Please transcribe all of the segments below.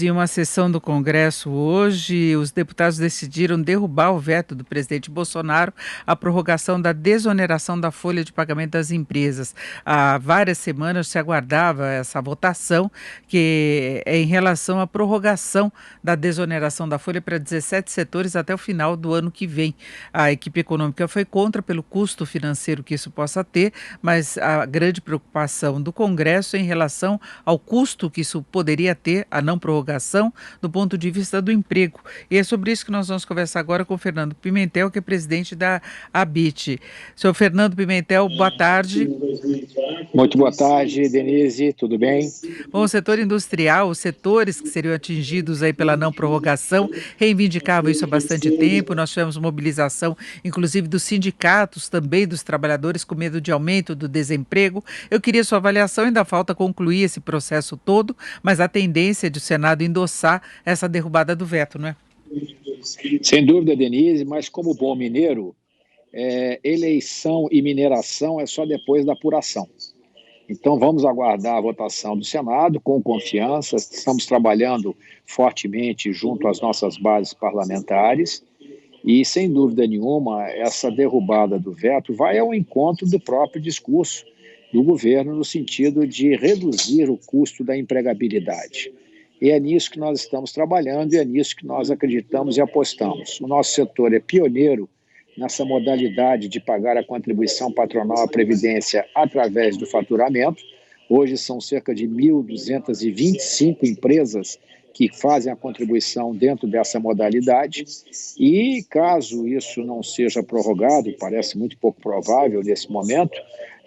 Em uma sessão do Congresso hoje, os deputados decidiram derrubar o veto do presidente Bolsonaro à prorrogação da desoneração da folha de pagamento das empresas. Há várias semanas se aguardava essa votação, que é em relação à prorrogação da desoneração da folha para 17 setores até o final do ano que vem. A equipe econômica foi contra pelo custo financeiro que isso possa ter, mas a grande preocupação do Congresso é em relação ao custo que isso poderia ter, a não prorrogação do ponto de vista do emprego. E é sobre isso que nós vamos conversar agora com o Fernando Pimentel, que é presidente da ABIT. Senhor Fernando Pimentel, boa tarde. Muito boa tarde, Denise, tudo bem? Bom, o setor industrial, os setores que seriam atingidos aí pela não prorrogação, reivindicavam isso há bastante tempo. Nós tivemos mobilização, inclusive dos sindicatos, também dos trabalhadores, com medo de aumento do desemprego. Eu queria sua avaliação, ainda falta concluir esse processo todo, mas a tendência é de o Senado endossar essa derrubada do veto, não é? Sem dúvida, Denise, mas como bom mineiro, eleição e mineração é só depois da apuração. Então, vamos aguardar a votação do Senado com confiança. Estamos trabalhando fortemente junto às nossas bases parlamentares e, sem dúvida nenhuma, essa derrubada do veto vai ao encontro do próprio discurso do governo no sentido de reduzir o custo da empregabilidade. E é nisso que nós estamos trabalhando e é nisso que nós acreditamos e apostamos. O nosso setor é pioneiro nessa modalidade de pagar a contribuição patronal à Previdência através do faturamento. Hoje são cerca de 1.225 empresas que fazem a contribuição dentro dessa modalidade e, caso isso não seja prorrogado, parece muito pouco provável nesse momento,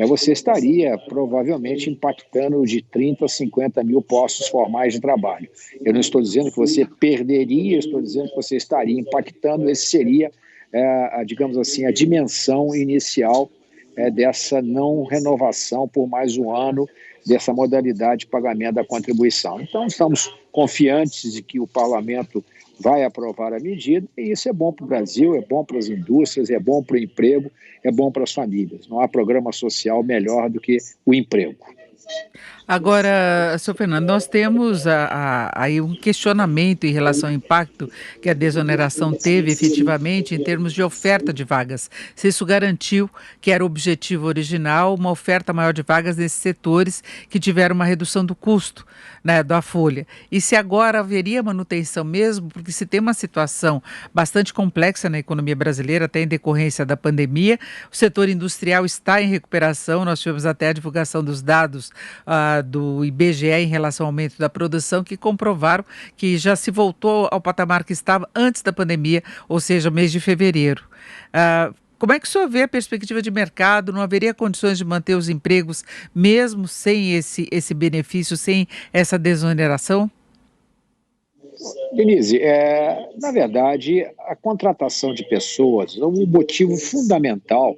você estaria provavelmente impactando de 30 a 50 mil postos formais de trabalho. Eu não estou dizendo que você perderia, estou dizendo que você estaria impactando, esse seria digamos assim, a dimensão inicial dessa não renovação por mais um ano dessa modalidade de pagamento da contribuição. Então, estamos confiantes de que o parlamento vai aprovar a medida e isso é bom para o Brasil, é bom para as indústrias, é bom para o emprego, é bom para as famílias. Não há programa social melhor do que o emprego. Agora, senhor Fernando, nós temos aí um questionamento em relação ao impacto que a desoneração teve efetivamente em termos de oferta de vagas. Se isso garantiu, que era o objetivo original, uma oferta maior de vagas nesses setores que tiveram uma redução do custo, né, da folha. E se agora haveria manutenção mesmo, porque se tem uma situação bastante complexa na economia brasileira, até em decorrência da pandemia, o setor industrial está em recuperação, nós tivemos até a divulgação dos dados do IBGE em relação ao aumento da produção, que comprovaram que já se voltou ao patamar que estava antes da pandemia, ou seja, mês de fevereiro. Como é que o senhor vê a perspectiva de mercado? Não haveria condições de manter os empregos mesmo sem esse benefício, sem essa desoneração? Denise, na verdade, a contratação de pessoas, o motivo fundamental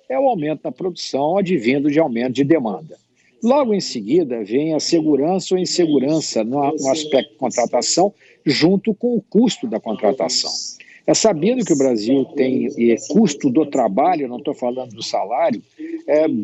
é o aumento da produção advindo de aumento de demanda. Logo em seguida, vem a segurança ou insegurança no aspecto de contratação, junto com o custo da contratação. É sabido que o Brasil tem custo do trabalho, não estou falando do salário,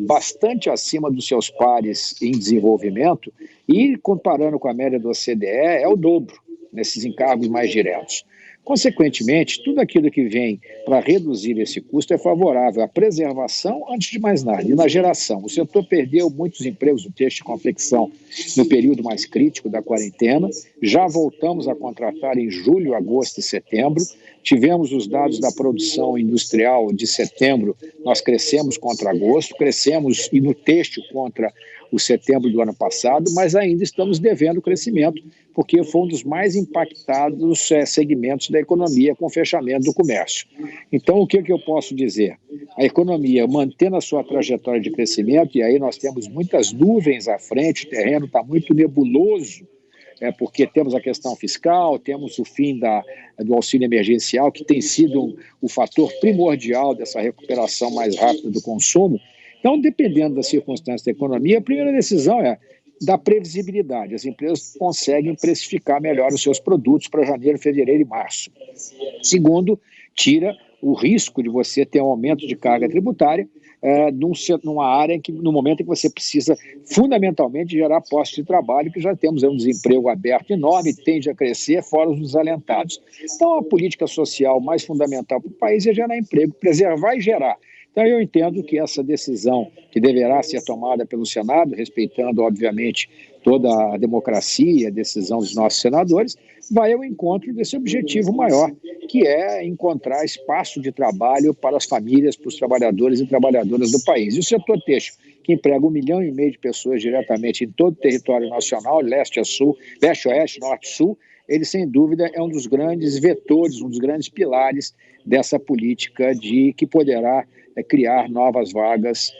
bastante acima dos seus pares em desenvolvimento e, comparando com a média do OCDE, é o dobro nesses encargos mais diretos. Consequentemente, tudo aquilo que vem para reduzir esse custo é favorável à preservação, antes de mais nada, e na geração. O setor perdeu muitos empregos do têxtil e confecção no período mais crítico da quarentena, já voltamos a contratar em julho, agosto e setembro, tivemos os dados da produção industrial de setembro, nós crescemos contra agosto, crescemos e no têxtil contra o setembro do ano passado, mas ainda estamos devendo crescimento, porque foi um dos mais impactados segmentos da economia com o fechamento do comércio. Então, o que eu posso dizer? A economia mantendo a sua trajetória de crescimento, e aí nós temos muitas nuvens à frente, o terreno está muito nebuloso, porque temos a questão fiscal, temos o fim do auxílio emergencial, que tem sido o fator primordial dessa recuperação mais rápida do consumo. Então, dependendo das circunstâncias da economia, a primeira decisão é da previsibilidade. As empresas conseguem precificar melhor os seus produtos para janeiro, fevereiro e março. Segundo, tira o risco de você ter um aumento de carga tributária numa área no momento em que você precisa fundamentalmente gerar postos de trabalho, que já temos um desemprego aberto enorme, tende a crescer, fora os desalentados. Então, a política social mais fundamental para o país é gerar emprego, preservar e gerar. Então, eu entendo que essa decisão, que deverá ser tomada pelo Senado, respeitando, obviamente, toda a democracia, a decisão dos nossos senadores, vai ao encontro desse objetivo maior, que é encontrar espaço de trabalho para as famílias, para os trabalhadores e trabalhadoras do país. E o setor têxtil, que emprega 1,5 milhão de pessoas diretamente em todo o território nacional, leste a sul, leste a oeste, norte a sul, ele, sem dúvida, é um dos grandes vetores, um dos grandes pilares dessa política que poderá criar novas vagas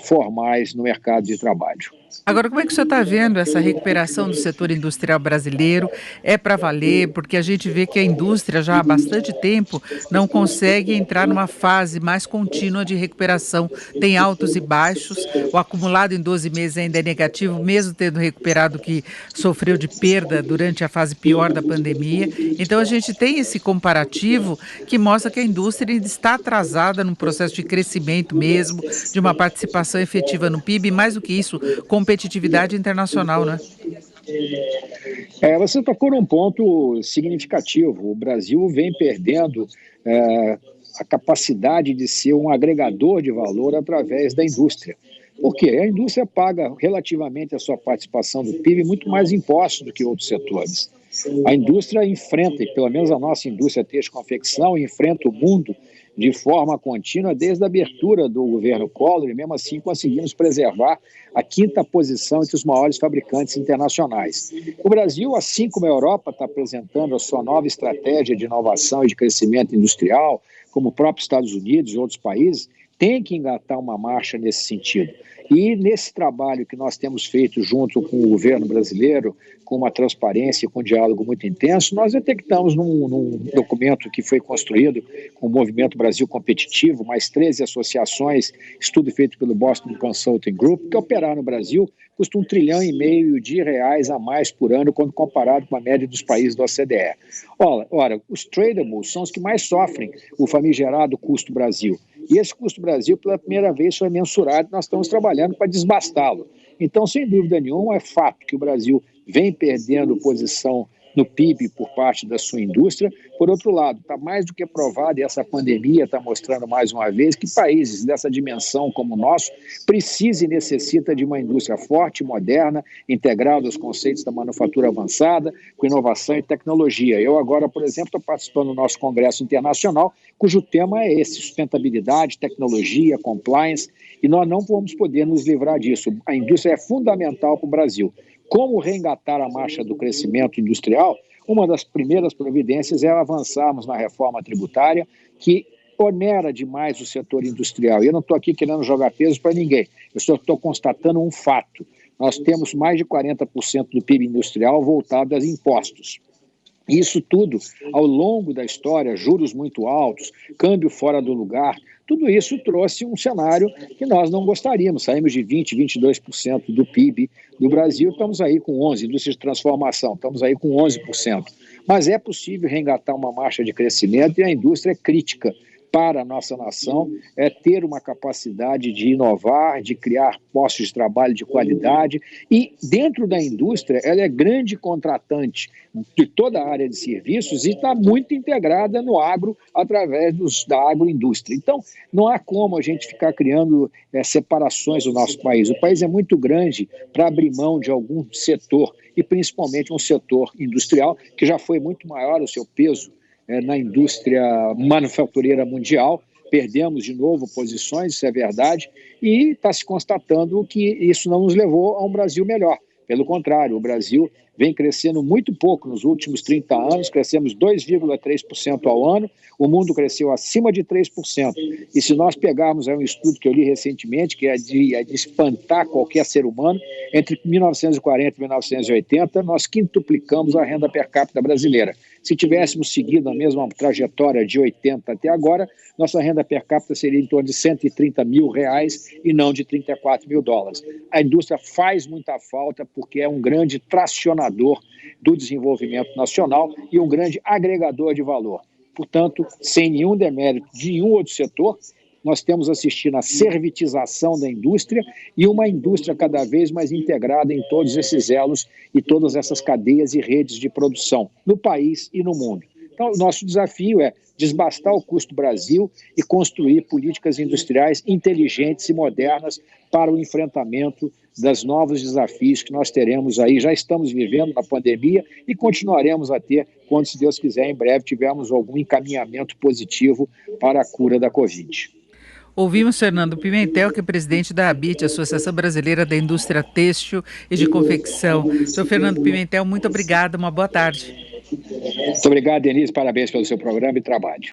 formais no mercado de trabalho. Agora, como é que o senhor está vendo essa recuperação do setor industrial brasileiro? É para valer? Porque a gente vê que a indústria já há bastante tempo não consegue entrar numa fase mais contínua de recuperação. Tem altos e baixos, o acumulado em 12 meses ainda é negativo, mesmo tendo recuperado o que sofreu de perda durante a fase pior da pandemia. Então, a gente tem esse comparativo que mostra que a indústria ainda está atrasada num processo de crescimento mesmo, de uma participação efetiva no PIB, e mais do que isso, competitividade internacional, né? Você tocou num ponto significativo. O Brasil vem perdendo a capacidade de ser um agregador de valor através da indústria. Por quê? A indústria paga, relativamente à sua participação do PIB, muito mais impostos do que outros setores. A indústria enfrenta, e pelo menos a nossa indústria têxtil e confecção, enfrenta o mundo de forma contínua desde a abertura do governo Collor, e mesmo assim conseguimos preservar a 5ª posição entre os maiores fabricantes internacionais. O Brasil, assim como a Europa, está apresentando a sua nova estratégia de inovação e de crescimento industrial, como o próprio Estados Unidos e outros países, tem que engatar uma marcha nesse sentido. E nesse trabalho que nós temos feito junto com o governo brasileiro, com uma transparência e com um diálogo muito intenso, nós detectamos num documento que foi construído com o Movimento Brasil Competitivo, mais 13 associações, estudo feito pelo Boston Consulting Group, que operar no Brasil custa R$1,5 trilhão a mais por ano, quando comparado com a média dos países da OCDE. Ora, os tradables são os que mais sofrem o famigerado custo Brasil. E esse custo Brasil, pela primeira vez, foi mensurado, nós estamos trabalhando para desbastá-lo. Então, sem dúvida nenhuma, é fato que o Brasil vem perdendo posição no PIB por parte da sua indústria. Por outro lado, está mais do que provado, e essa pandemia está mostrando mais uma vez, que países dessa dimensão como o nosso precisa e necessita de uma indústria forte, moderna, integrada aos conceitos da manufatura avançada, com inovação e tecnologia. Eu agora, por exemplo, estou participando do nosso congresso internacional, cujo tema é esse: sustentabilidade, tecnologia, compliance, e nós não vamos poder nos livrar disso. A indústria é fundamental para o Brasil. Como reengatar a marcha do crescimento industrial? Uma das primeiras providências é avançarmos na reforma tributária, que onera demais o setor industrial. E eu não estou aqui querendo jogar peso para ninguém, eu só estou constatando um fato. Nós temos mais de 40% do PIB industrial voltado aos impostos. Isso tudo, ao longo da história, juros muito altos, câmbio fora do lugar, tudo isso trouxe um cenário que nós não gostaríamos. Saímos de 20%, 22% do PIB do Brasil, estamos aí com 11%, indústria de transformação, estamos aí com 11%. Mas é possível reengatar uma marcha de crescimento, e a indústria é crítica para a nossa nação, é ter uma capacidade de inovar, de criar postos de trabalho de qualidade, e dentro da indústria ela é grande contratante de toda a área de serviços e está muito integrada no agro através da agroindústria. Então, não há como a gente ficar criando separações do nosso país. O país é muito grande para abrir mão de algum setor, e principalmente um setor industrial que já foi muito maior o seu peso na indústria manufatureira mundial. Perdemos de novo posições, isso é verdade, e está se constatando que isso não nos levou a um Brasil melhor. Pelo contrário, o Brasil vem crescendo muito pouco nos últimos 30 anos, crescemos 2,3% ao ano, o mundo cresceu acima de 3%. E se nós pegarmos um estudo que eu li recentemente, que é de espantar qualquer ser humano, entre 1940 e 1980, nós quintuplicamos a renda per capita brasileira. Se tivéssemos seguido a mesma trajetória de 80 até agora, nossa renda per capita seria em torno de R$130 mil e não de $34 mil. A indústria faz muita falta porque é um grande tracionador do desenvolvimento nacional e um grande agregador de valor. Portanto, sem nenhum demérito de nenhum outro setor, nós temos assistindo à servitização da indústria e uma indústria cada vez mais integrada em todos esses elos e todas essas cadeias e redes de produção, no país e no mundo. Então, o nosso desafio é desbastar o custo Brasil e construir políticas industriais inteligentes e modernas para o enfrentamento dos novos desafios que nós teremos aí, já estamos vivendo na pandemia e continuaremos a ter quando, se Deus quiser, em breve tivermos algum encaminhamento positivo para a cura da Covid. Ouvimos Fernando Pimentel, que é presidente da ABIT, Associação Brasileira da Indústria Têxtil e de Confecção. Senhor Fernando Pimentel, muito obrigada, uma boa tarde. Muito obrigado, Denise, parabéns pelo seu programa e trabalho.